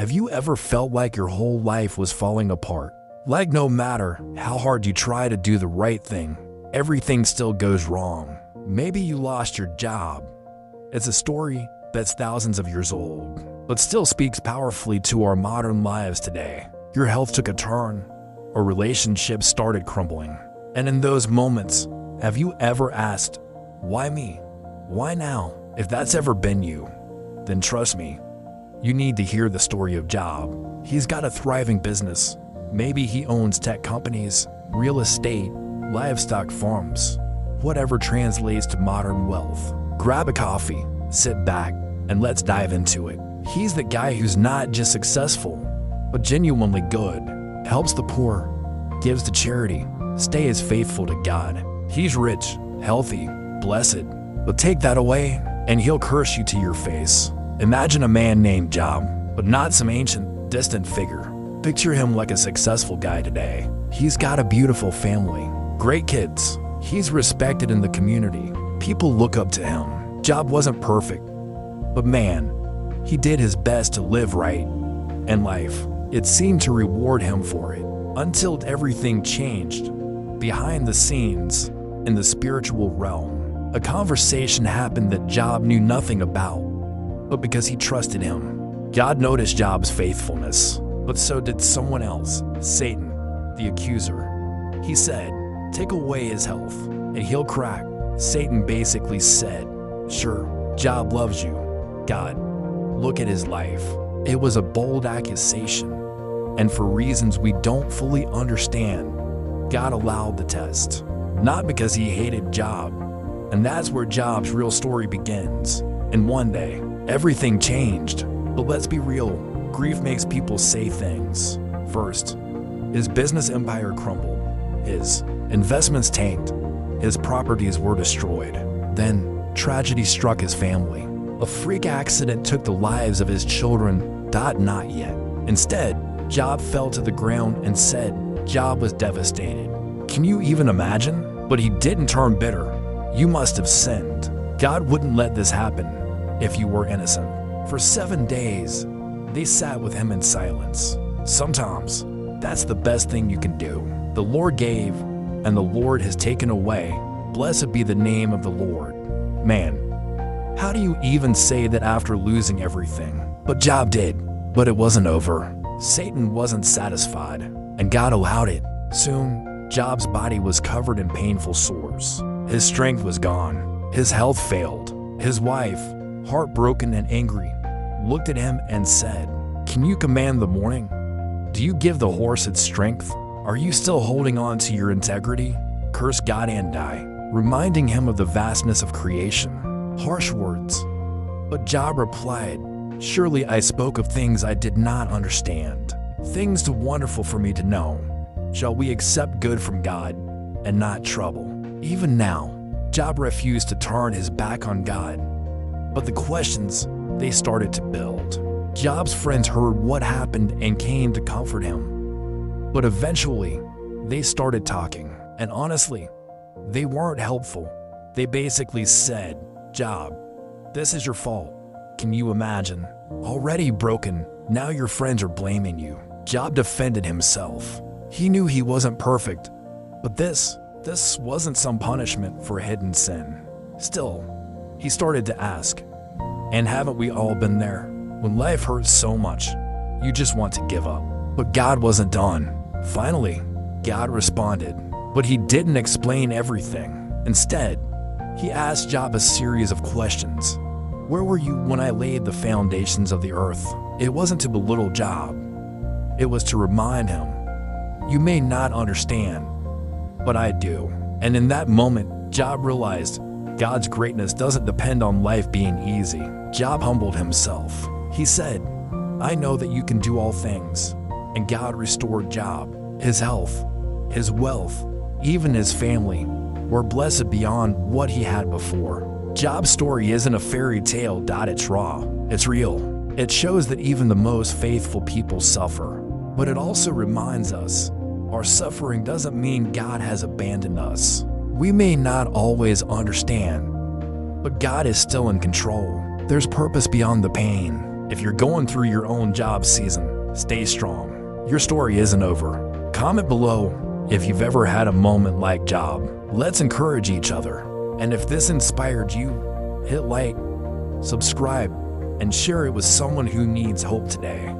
Have you ever felt like your whole life was falling apart? Like no matter how hard you try to do the right thing, everything still goes wrong. Maybe you lost your job. It's a story that's thousands of years old, but still speaks powerfully to our modern lives today. Your health took a turn, or relationships started crumbling. And in those moments, have you ever asked, why me? Why now? If that's ever been you, then trust me, you need to hear the story of Job. He's got a thriving business. Maybe he owns tech companies, real estate, livestock farms, whatever translates to modern wealth. Grab a coffee, sit back, and let's dive into it. He's the guy who's not just successful, but genuinely good, helps the poor, gives to charity, stays faithful to God. He's rich, healthy, blessed, but take that away, and he'll curse you to your face. Imagine a man named Job, but not some ancient, distant figure. Picture him like a successful guy today. He's got a beautiful family, great kids. He's respected in the community. People look up to him. Job wasn't perfect, but man, he did his best to live right. And life, it seemed to reward him for it. Until everything changed. Behind the scenes, in the spiritual realm, a conversation happened that Job knew nothing about. But because he trusted him, God noticed Job's faithfulness. But so did someone else, Satan, the accuser. He said, take away his health, and he'll crack. Satan basically said, sure, Job loves you. God, look at his life. It was a bold accusation. And for reasons we don't fully understand, God allowed the test. Not because he hated Job. And that's where Job's real story begins. And one day, everything changed. But let's be real, grief makes people say things. First, his business empire crumbled. His investments tanked. His properties were destroyed. Then, tragedy struck his family. A freak accident took the lives of his children. Not yet. Instead, Job fell to the ground and said, Job was devastated. Can you even imagine? But he didn't turn bitter. You must have sinned. God wouldn't let this happen if you were innocent. For 7 days, they sat with him in silence. Sometimes, that's the best thing you can do. The Lord gave, and the Lord has taken away. Blessed be the name of the Lord. Man, how do you even say that after losing everything? But Job did. But it wasn't over. Satan wasn't satisfied, and God allowed it. Soon, Job's body was covered in painful sores. His strength was gone. His health failed. His wife, heartbroken and angry, looked at him and said, can you command the morning? Do you give the horse its strength? Are you still holding on to your integrity? Curse God and die, reminding him of the vastness of creation. Harsh words. But Job replied, surely I spoke of things I did not understand, things too wonderful for me to know. Shall we accept good from God and not trouble? Even now, Job refused to turn his back on God. But the questions, they started to build. Job's friends heard what happened and came to comfort him. But eventually, they started talking. And honestly, they weren't helpful. They basically said, Job, this is your fault. Can you imagine? Already broken, now your friends are blaming you. Job defended himself. He knew he wasn't perfect, but this wasn't some punishment for hidden sin. Still, he started to ask, and haven't we all been there? When life hurts so much, you just want to give up. But God wasn't done. Finally, God responded, but he didn't explain everything. Instead, he asked Job a series of questions. Where were you when I laid the foundations of the earth? It wasn't to belittle Job. It was to remind him, you may not understand, but I do. And in that moment, Job realized God's greatness doesn't depend on life being easy. Job humbled himself. He said, I know that you can do all things. And God restored Job. His health, his wealth, even his family were blessed beyond what he had before. Job's story isn't a fairy tale. It's raw. It's real. It shows that even the most faithful people suffer. But it also reminds us, our suffering doesn't mean God has abandoned us. We may not always understand, but God is still in control. There's purpose beyond the pain. If you're going through your own job season, stay strong. Your story isn't over. Comment below if you've ever had a moment like Job. Let's encourage each other. And if this inspired you, hit like, subscribe, and share it with someone who needs hope today.